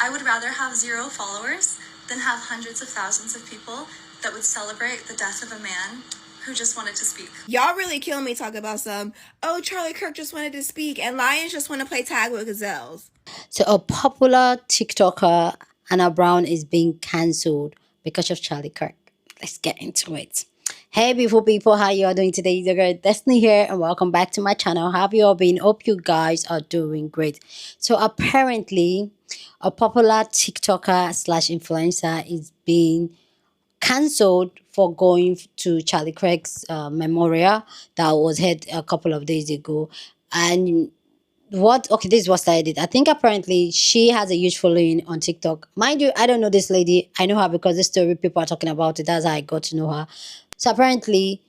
I would rather have 0 followers than have hundreds of thousands of people that would celebrate the death of a man who just wanted to speak. Y'all really kill me talking about Charlie Kirk just wanted to speak and lions just want to play tag with gazelles. So a popular TikToker, Anna Brown, is being cancelled because of Charlie Kirk. Let's get into it. Hey beautiful people, how you all doing today? It's your girl Destiny here and welcome back to my channel. How have you all been? Hope you guys are doing great. So apparently a popular TikToker slash influencer is being cancelled for going to Charlie Kirk's memorial that was held a couple of days ago. And this is what started it. I think apparently she has a huge following on TikTok. Mind you, I don't know this lady. I know her because this story people are talking about it. That's how I got to know her. So apparently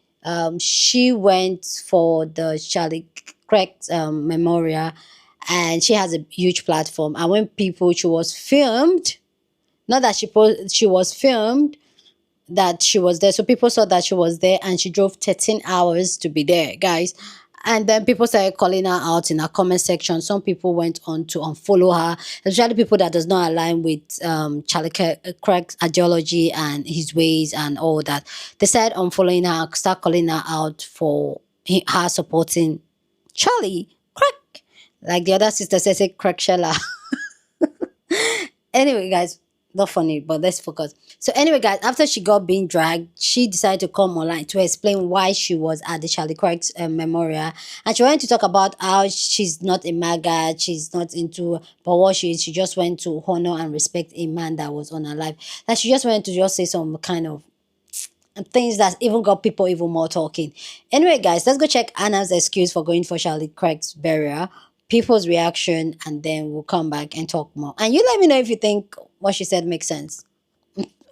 she went for the Charlie Kirk's memorial, and she has a huge platform. And when she was filmed, not that she was filmed, that she was there. So people saw that she was there and she drove 13 hours to be there, guys. And then people started calling her out in her comment section. Some people went on to unfollow her, especially people that does not align with Charlie Kirk's ideology and his ways and all that. They started unfollowing her, start calling her out for her supporting Charlie Kirk. Like the other sister says, Kirk Shella. Anyway, guys, not funny, but let's focus. So anyway, guys, after she got being dragged, she decided to come online to explain why she was at the Charlie Kirk's memorial. And she wanted to talk about how she's not a MAGA, she's not into, but what she is, she just went to honor and respect a man that was on her life. Like she just wanted to just say some kind of things that even got people even more talking. Anyway, guys, let's go check Anna's excuse for going for Charlie Kirk's burial, people's reaction, and then we'll come back and talk more. And you let me know if you think what she said makes sense.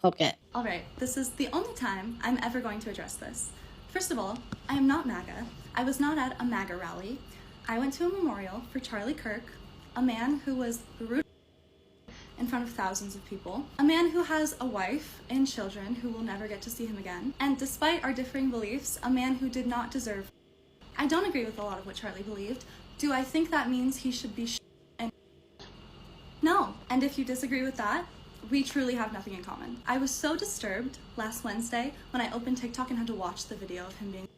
Okay. All right, this is the only time I'm ever going to address this. First of all, I am not MAGA. I was not at a MAGA rally. I went to a memorial for Charlie Kirk, a man who was brutally in front of thousands of people, a man who has a wife and children who will never get to see him again, and despite our differing beliefs, a man who did not deserve. I don't agree with a lot of what Charlie believed. Do I think that means he should be and no, and if you disagree with that, we truly have nothing in common. I was so disturbed last Wednesday when I opened TikTok and had to watch the video of him being,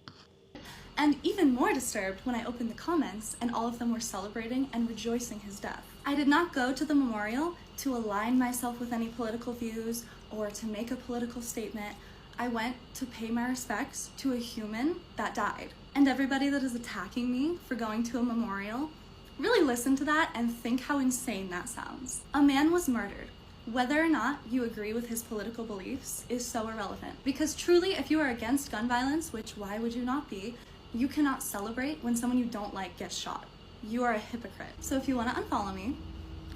and even more disturbed when I opened the comments and all of them were celebrating and rejoicing his death. I did not go to the memorial to align myself with any political views or to make a political statement. I went to pay my respects to a human that died. And everybody that is attacking me for going to a memorial, really listen to that and think how insane that sounds. A man was murdered. Whether or not you agree with his political beliefs is so irrelevant. Because truly, if you are against gun violence, which why would you not be, you cannot celebrate when someone you don't like gets shot. You are a hypocrite. So if you want to unfollow me,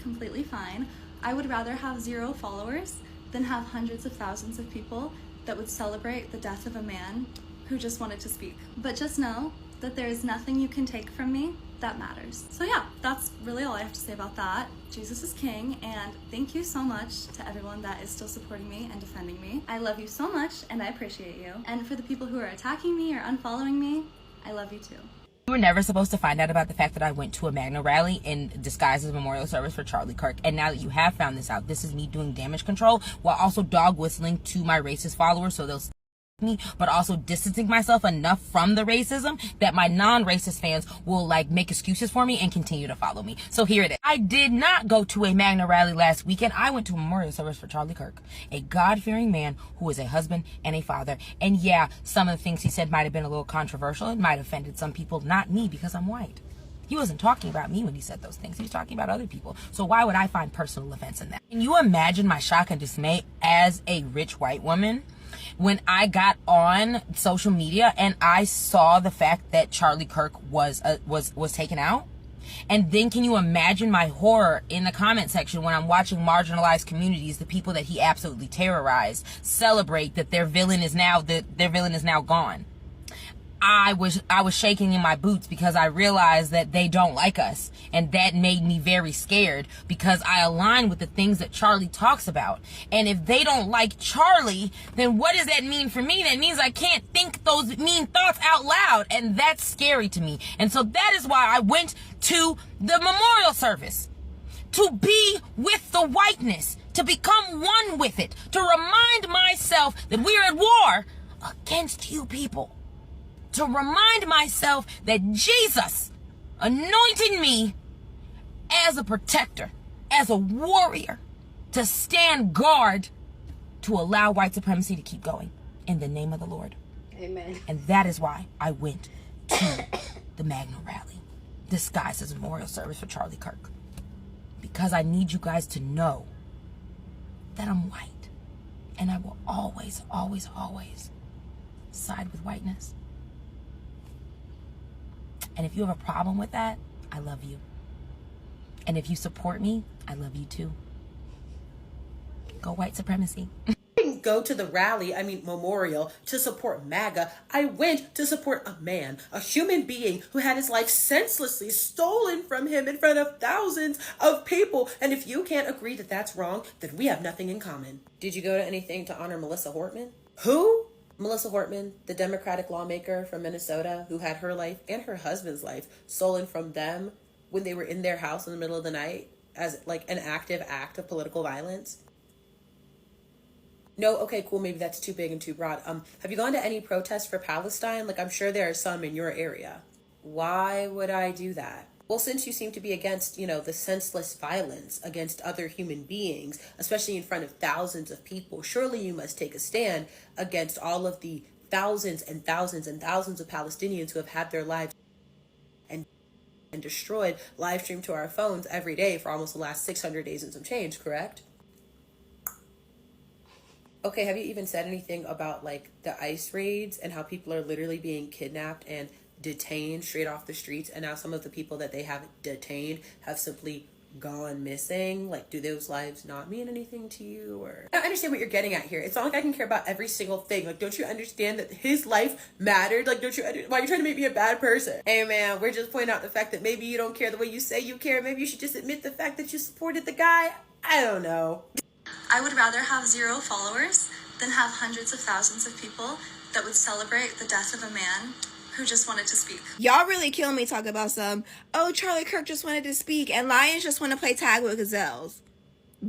completely fine. I would rather have 0 followers than have hundreds of thousands of people that would celebrate the death of a man who just wanted to speak. But just know that there is nothing you can take from me that matters. So yeah, that's really all I have to say about that. Jesus is king, and thank you so much to everyone that is still supporting me and defending me. I love you so much and I appreciate you. And for the people who are attacking me or unfollowing me, I love you too. You were never supposed to find out about the fact that I went to a MAGA rally in disguise as a memorial service for Charlie Kirk. And now that you have found this out, this is me doing damage control while also dog whistling to my racist followers so they'll me, but also distancing myself enough from the racism that my non-racist fans will like make excuses for me and continue to follow me. So here it is. I did not go to a MAGA rally last weekend. I went to a memorial service for Charlie Kirk, a God-fearing man who is a husband and a father. And yeah, some of the things he said might have been a little controversial. It might have offended some people, not me because I'm white. He wasn't talking about me when he said those things. He was talking about other people. So why would I find personal offense in that? Can you imagine my shock and dismay as a rich white woman when I got on social media and I saw the fact that Charlie Kirk was taken out? And then can you imagine my horror in the comment section when I'm watching marginalized communities, the people that he absolutely terrorized, celebrate that their villain is now gone? I was shaking in my boots because I realized that they don't like us, and that made me very scared because I align with the things that Charlie talks about. And if they don't like Charlie, then what does that mean for me? That means I can't think those mean thoughts out loud, and that's scary to me. And so that is why I went to the memorial service, to be with the whiteness, to become one with it, to remind myself that we are at war against you people, to remind myself that Jesus anointed me as a protector, as a warrior, to stand guard, to allow white supremacy to keep going in the name of the Lord. Amen. And that is why I went to the Magna rally, disguised as a memorial service for Charlie Kirk. Because I need you guys to know that I'm white. And I will always, always, always side with whiteness. And if you have a problem with that, I love you. And if you support me, I love you too. Go white supremacy. Didn't go to the rally, memorial, to support MAGA. I went to support a man, a human being who had his life senselessly stolen from him in front of thousands of people. And if you can't agree that that's wrong, then we have nothing in common. Did you go to anything to honor Melissa Hortman? Who? Melissa Hortman, the Democratic lawmaker from Minnesota who had her life and her husband's life stolen from them when they were in their house in the middle of the night as like an active act of political violence. No, okay, cool. Maybe that's too big and too broad. Have you gone to any protests for Palestine? Like, I'm sure there are some in your area. Why would I do that? Well, since you seem to be against, the senseless violence against other human beings, especially in front of thousands of people, surely you must take a stand against all of the thousands and thousands and thousands of Palestinians who have had their lives and destroyed, live streamed to our phones every day for almost the last 600 days and some change, correct? Okay, have you even said anything about like the ICE raids and how people are literally being kidnapped and detained straight off the streets, and now some of the people that they have detained have simply gone missing? Like, do those lives not mean anything to you? Or I don't understand what you're getting at here. It's not like I can care about every single thing. Like, don't you understand that his life mattered? Like, why are you trying to make me a bad person? Hey man, we're just pointing out the fact that maybe you don't care the way you say you care. Maybe you should just admit the fact that you supported the guy. I don't know. I would rather have 0 followers than have hundreds of thousands of people that would celebrate the death of a man who just wanted to speak. Y'all really kill me talk about Charlie Kirk just wanted to speak and lions just want to play tag with gazelles.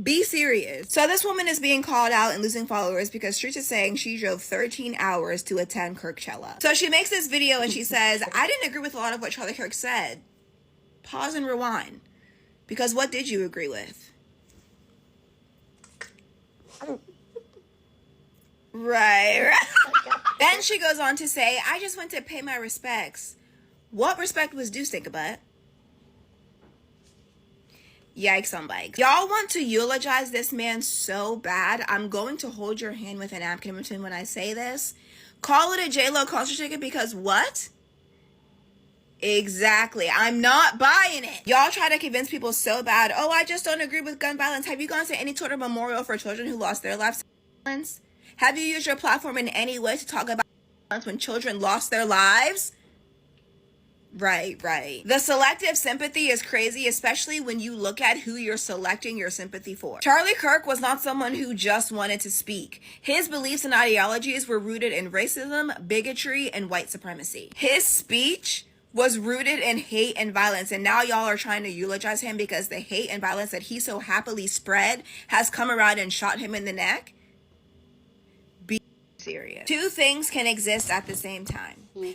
Be serious. So this woman is being called out and losing followers because Streets is saying she drove 13 hours to attend Kirk'S. So she makes this video and she says, I didn't agree with a lot of what Charlie Kirk said. Pause and rewind. Because what did you agree with? Right. Then she goes on to say, I just went to pay my respects. What respect was due, Stinkabutt? Yikes on bikes. Y'all want to eulogize this man so bad. I'm going to hold your hand with a napkin in between when I say this. Call it a J-Lo concert ticket because what? Exactly. I'm not buying it. Y'all try to convince people so bad. Oh, I just don't agree with gun violence. Have you gone to any sort of memorial for children who lost their lives to violence? Have you used your platform in any way to talk about violence when children lost their lives? Right. The selective sympathy is crazy, especially when you look at who you're selecting your sympathy for. Charlie Kirk was not someone who just wanted to speak. His beliefs and ideologies were rooted in racism, bigotry, and white supremacy. His speech was rooted in hate and violence, and now y'all are trying to eulogize him because the hate and violence that he so happily spread has come around and shot him in the neck? Be serious. Two things can exist at the same time.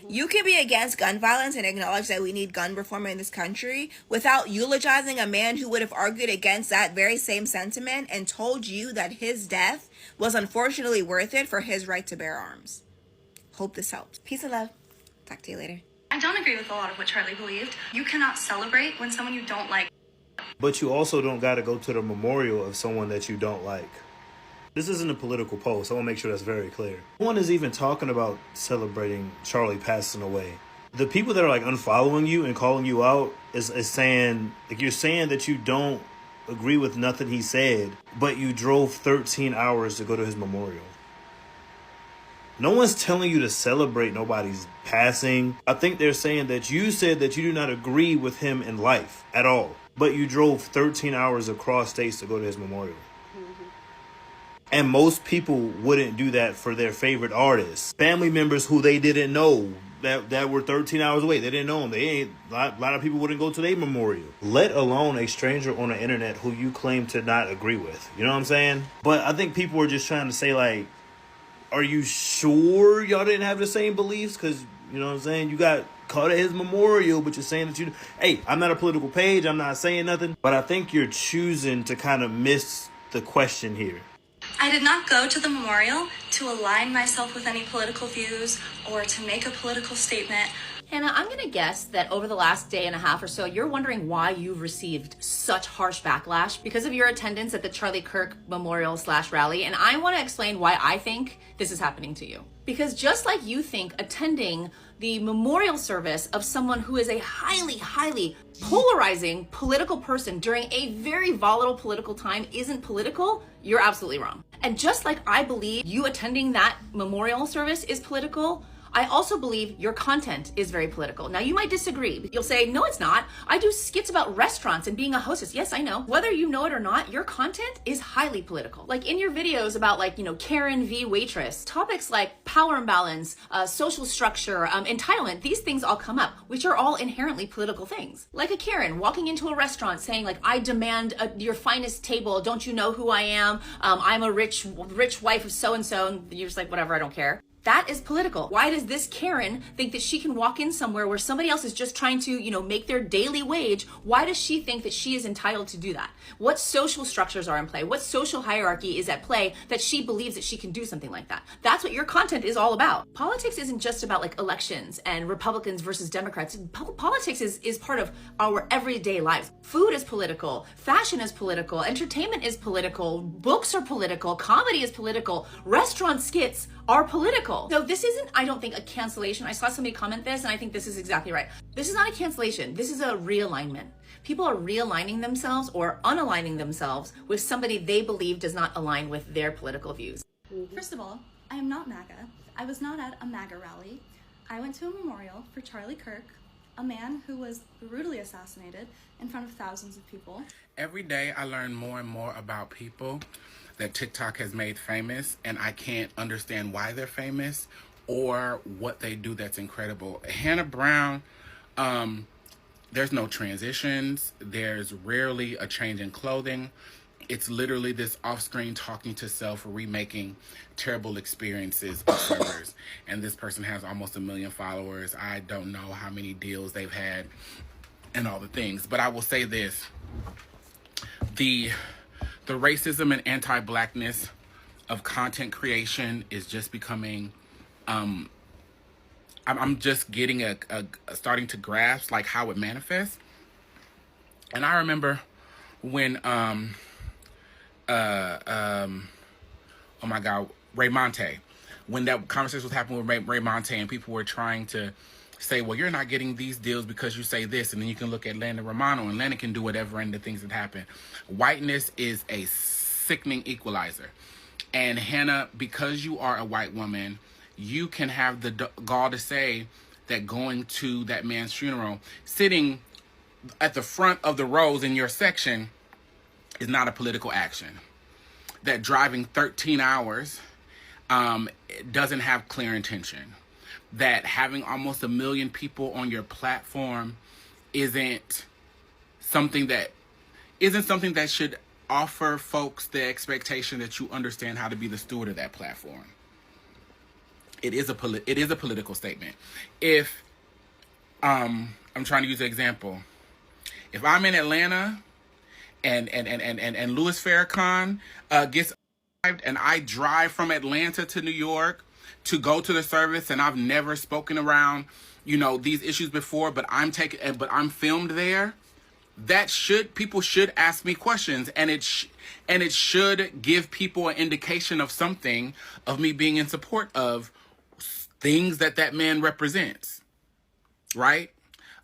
You can be against gun violence and acknowledge that we need gun reform in this country without eulogizing a man who would have argued against that very same sentiment and told you that his death was unfortunately worth it for his right to bear arms. Hope this helps. Peace and love. Talk to you later. I don't agree with a lot of what Charlie believed. You cannot celebrate when someone you don't like. But you also don't got to go to the memorial of someone that you don't like. This isn't a political post. I want to make sure that's very clear. No one is even talking about celebrating Charlie passing away. The people that are like unfollowing you and calling you out is saying, like, you're saying that you don't agree with nothing he said, but you drove 13 hours to go to his memorial. No one's telling you to celebrate nobody's passing. I think they're saying that you said that you do not agree with him in life at all, but you drove 13 hours across states to go to his memorial. And most people wouldn't do that for their favorite artists. Family members who they didn't know that were 13 hours away. They didn't know him. They ain't a lot of people wouldn't go to their memorial, let alone a stranger on the internet who you claim to not agree with. You know what I'm saying? But I think people are just trying to say, like, are you sure y'all didn't have the same beliefs? Because, you know what I'm saying, you got caught at his memorial, but you're saying that you... Hey, I'm not a political page. I'm not saying nothing. But I think you're choosing to kind of miss the question here. I did not go to the memorial to align myself with any political views or to make a political statement. Hannah, I'm going to guess that over the last day and a half or so, you're wondering why you've received such harsh backlash because of your attendance at the Charlie Kirk Memorial / rally. And I want to explain why I think this is happening to you. Because just like you think attending the memorial service of someone who is a highly, highly polarizing political person during a very volatile political time isn't political, you're absolutely wrong. And just like I believe you attending that memorial service is political, I also believe your content is very political. Now, you might disagree. You'll say, no, it's not. I do skits about restaurants and being a hostess. Yes, I know. Whether you know it or not, your content is highly political. Like in your videos about Karen v. Waitress, topics like power imbalance, social structure, entitlement, these things all come up, which are all inherently political things. Like a Karen walking into a restaurant saying I demand your finest table. Don't you know who I am? I'm a rich wife of so-and-so. And you're just like, whatever, I don't care. That is political. Why does this Karen think that she can walk in somewhere where somebody else is just trying to, make their daily wage? Why does she think that she is entitled to do that? What social structures are in play? What social hierarchy is at play that she believes that she can do something like that? That's what your content is all about. Politics isn't just about elections and Republicans versus Democrats. Politics is part of our everyday lives. Food is political. Fashion is political. Entertainment is political. Books are political. Comedy is political. Restaurant skits are political. So this isn't, I don't think, a cancellation. I saw somebody comment this, and I think this is exactly right. This is not a cancellation. This is a realignment. People are realigning themselves or unaligning themselves with somebody they believe does not align with their political views. First of all, I am not MAGA. I was not at a MAGA rally. I went to a memorial for Charlie Kirk, a man who was brutally assassinated in front of thousands of people. Every day I learn more and more about people that TikTok has made famous, and I can't understand why they're famous or what they do that's incredible. Hannah Brown, there's no transitions. There's rarely a change in clothing. It's literally this off-screen talking to self, remaking terrible experiences of servers. And this person has almost 1 million followers. I don't know how many deals they've had and all the things. But I will say this. The racism and anti-blackness of content creation is just becoming, I'm just getting starting to grasp how it manifests. And I remember when, oh my God, Ray Monte, when that conversation was happening with Ray Monte and people were trying to say, well, you're not getting these deals because you say this, and then you can look at Landon Romano, and Landon can do whatever, and the things that happen. Whiteness is a sickening equalizer. And Hannah, because you are a white woman, you can have the gall to say that going to that man's funeral, sitting at the front of the rows in your section, is not a political action. That driving 13 hours doesn't have clear intention. That having almost 1 million people on your platform isn't something that should offer folks the expectation that you understand how to be the steward of that platform. It is a political statement. If I'm trying to use an example, if I'm in Atlanta and Louis Farrakhan gets arrived and I drive from Atlanta to New York to go to the service, and I've never spoken around, these issues before, but I'm filmed there, people should ask me questions, and it should give people an indication of something, of me being in support of things that man represents, right?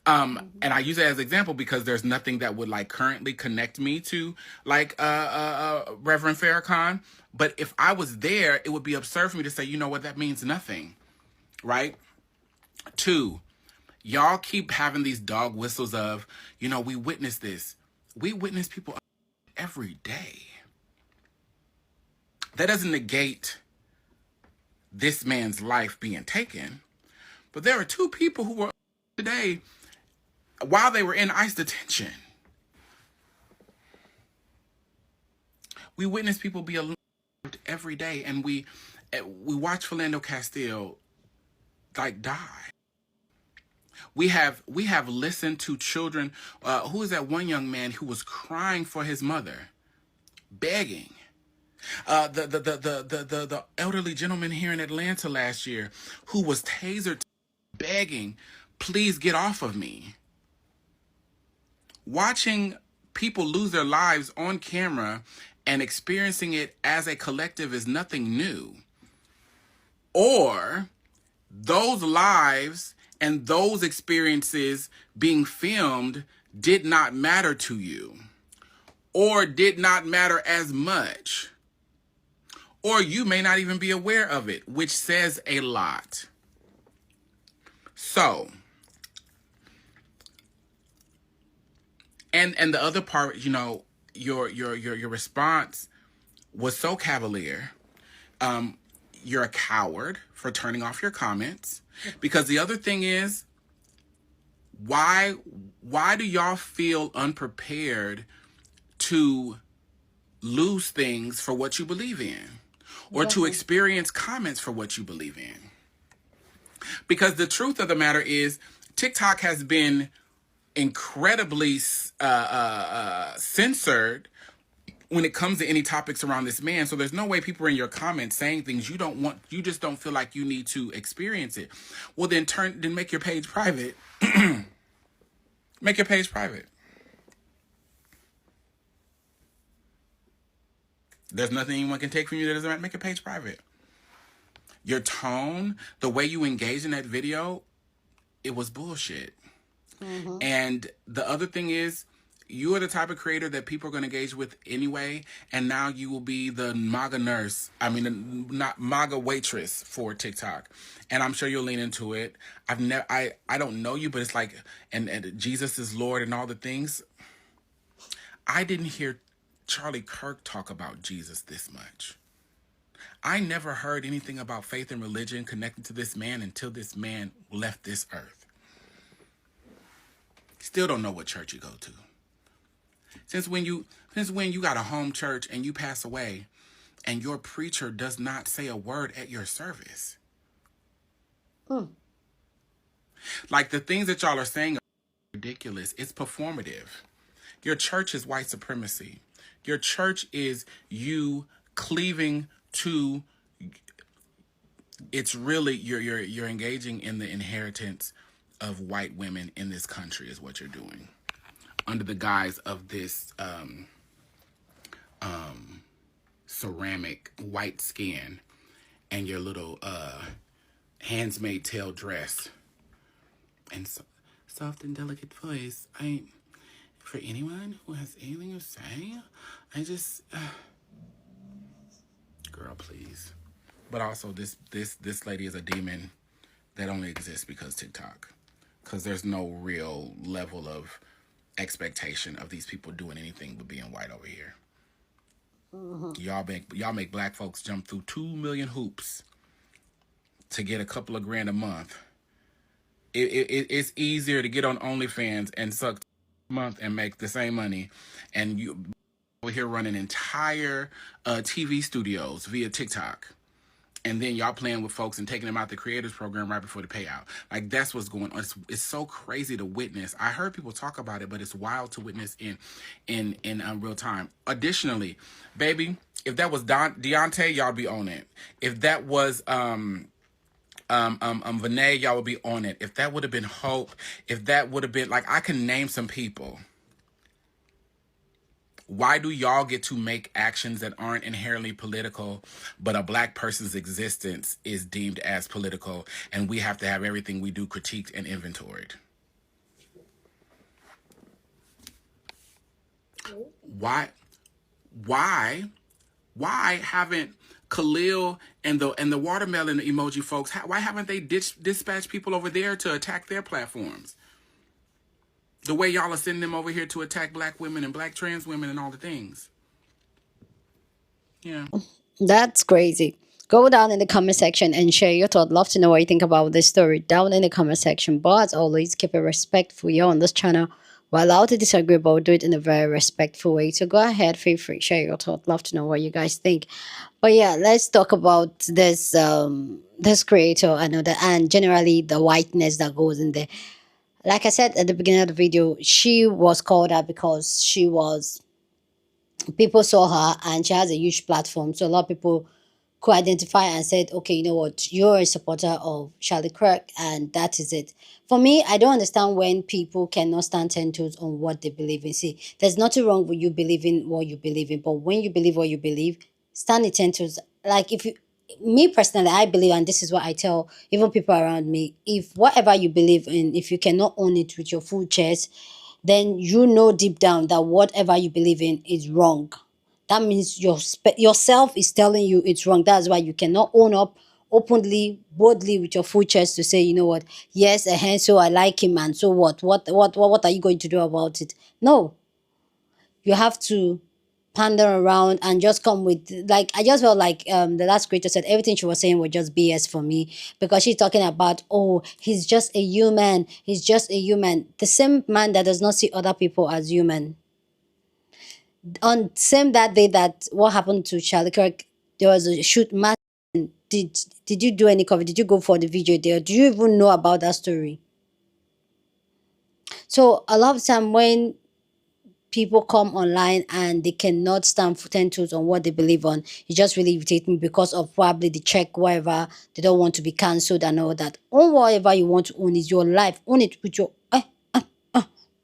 And I use that as an example because there's nothing that would currently connect me to Reverend Farrakhan. But if I was there, it would be absurd for me to say, you know what, that means nothing, right? 2, y'all keep having these dog whistles of, we witness this. We witness people every day. That doesn't negate this man's life being taken, But there are two people who were today while they were in ICE detention. We witness people be alive every day, and we watch Philando Castile like die. We have listened to children. Who is that one young man who was crying for his mother, begging? The elderly gentleman here in Atlanta last year who was tasered, begging, please get off of me. Watching people lose their lives on camera and experiencing it as a collective is nothing new. Or those lives and those experiences being filmed did not matter to you, or did not matter as much, or you may not even be aware of it, which says a lot. So, and the other part, you know, your response was so cavalier. You're a coward for turning off your comments. Because the other thing is, why do y'all feel unprepared to lose things for what you believe in, or to experience comments for what you believe in? Because the truth of the matter is, TikTok has been incredibly censored when it comes to any topics around this man. So there's no way people are in your comments saying things you don't want. You just don't feel like you need to experience it. Well, then make your page private. Make your page private. There's nothing anyone can take from you that doesn't matter. Make your page private. Your tone, the way you engage in that video, it was bullshit. Mm-hmm. And the other thing is, you are the type of creator that people are going to engage with anyway, and now you will be the MAGA not MAGA waitress for TikTok, and I'm sure you'll lean into it. I don't know you, but it's like, and Jesus is Lord and all the things. I didn't hear Charlie Kirk talk about Jesus this much. I never heard anything about faith and religion connected to this man until this man left this earth. Still don't know what church you go to. Since when you got a home church and you pass away and your preacher does not say a word at your service. Like, the things that y'all are saying are ridiculous. It's performative. Your church is white supremacy. Your church is you cleaving to, it's really, you're engaging in the inheritance of white women in this country is what you're doing, under the guise of this ceramic white skin and your little handsmaid tail dress and soft and delicate voice. For anyone who has anything to say, I just girl, please. But also, this lady is a demon that only exists because TikTok, because there's no real level of expectation of these people doing anything but being white over here. Mm-hmm. Y'all make black folks jump through 2 million hoops to get a couple of grand a month. It's easier to get on OnlyFans and suck a month and make the same money, and you over here running entire TV studios via TikTok. And then y'all playing with folks and taking them out the creators program right before the payout. Like, that's what's going on. It's so crazy to witness. I heard people talk about it, but it's wild to witness in real time. Additionally, baby, if that was Deontay, y'all be on it. If that was Vinay, y'all would be on it. If that would have been Hope, if that would have been, like, I can name some people. Why do y'all get to make actions that aren't inherently political, but a black person's existence is deemed as political, and we have to have everything we do critiqued and inventoried? Why haven't Khalil and the watermelon emoji folks, why haven't they dispatched people over there to attack their platforms? The way y'all are sending them over here to attack black women and black trans women and all the things. Yeah. That's crazy. Go down in the comment section and share your thought. Love to know what you think about this story down in the comment section. But as always, keep it respectful. You're on this channel. We're allowed to disagree, but we'll do it in a very respectful way. So go ahead, feel free, share your thought. Love to know what you guys think. But yeah, let's talk about this creator and generally the whiteness that goes in there. Like I said at the beginning of the video, she was called out because people saw her and she has a huge platform. So a lot of people could identify and said, okay, you know what, you're a supporter of Charlie Kirk, and that is it. For me, I don't understand when people cannot stand 10 toes on what they believe in. See, there's nothing wrong with you believing what you believe in, but when you believe what you believe, stand the 10 toes. Like, if you, me personally, I believe, and this is what I tell even people around me, if whatever you believe in, if you cannot own it with your full chest, then you know deep down that whatever you believe in is wrong. That means yourself is telling you it's wrong. That's why you cannot own up openly, boldly with your full chest to say, you know what, yes, so I like him, and so what? What are you going to do about it? No. You have to pander around and just come with, like, I just felt like the last creator said everything she was saying was just BS for me, because she's talking about, oh, he's just a human. He's just a human. The same man that does not see other people as human. On same that day that what happened to Charlie Kirk, there was a shoot mass. Did you do any cover? Did you go for the video there? Do you even know about that story? So a lot of time when people come online and they cannot stand for 10 toes on what they believe on, it just really irritates me, because of probably the check, whatever, they don't want to be cancelled and all that. Own whatever you want to own, is your life. Own it with your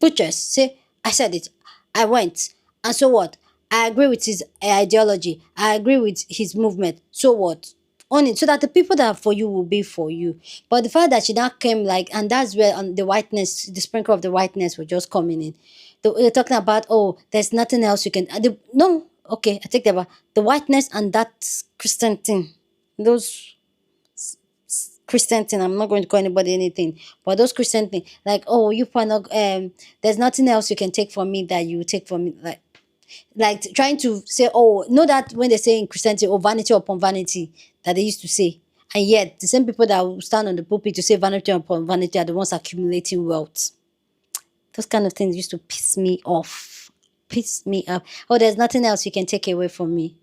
butchers. Say, I said it, I went, and so what? I agree with his ideology, I agree with his movement, so what? Own it, so that the people that are for you will be for you. But the fact that she now came, like, and that's where the whiteness, the sprinkle of the whiteness was just coming in. They're talking about, oh, there's nothing else you can, no, okay, I take that back. The whiteness and that Christian thing, those Christian thing, I'm not going to call anybody anything, but those Christian thing, like, oh, you find out, there's nothing else you can take from me that you take from me, like trying to say, oh, know that when they say in Christianity, oh, vanity upon vanity, that they used to say, and yet the same people that will stand on the pulpit to say vanity upon vanity are the ones accumulating wealth. Those kind of things used to piss me off. Piss me off. Oh, there's nothing else you can take away from me.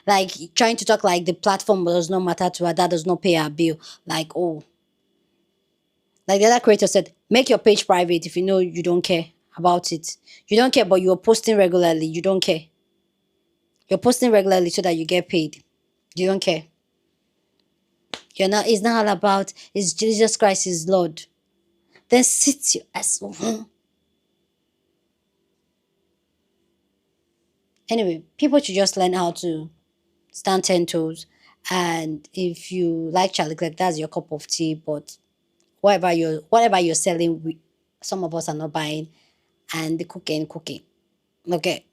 Like, trying to talk like the platform does not matter to her, that does not pay her bill. Like, oh. Like the other creator said, make your page private if you know you don't care about it. You don't care, but you're posting regularly. You don't care. You're posting regularly so that you get paid. You don't care. You're not, it's not all about, is Jesus Christ is Lord. Then sit your ass over. Anyway, people should just learn how to stand 10 toes. And if you like Charlie Clark, that's your cup of tea. But whatever you're selling, some of us are not buying. And the cooking. Okay.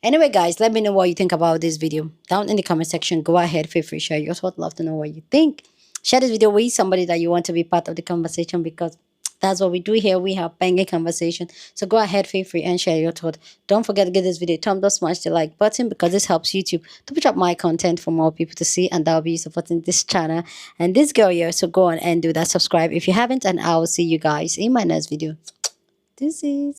Anyway, guys, let me know what you think about this video down in the comment section. Go ahead, feel free to share your thoughts. Love to know what you think. Share this video with somebody that you want to be part of the conversation, because that's what we do here. We have banging conversation. So go ahead, feel free, and share your thought. Don't forget to give this video a thumbs up, smash the like button, because this helps YouTube to push up my content for more people to see, and that'll be supporting this channel and this girl here. So go on and do that. Subscribe if you haven't, and I will see you guys in my next video. This is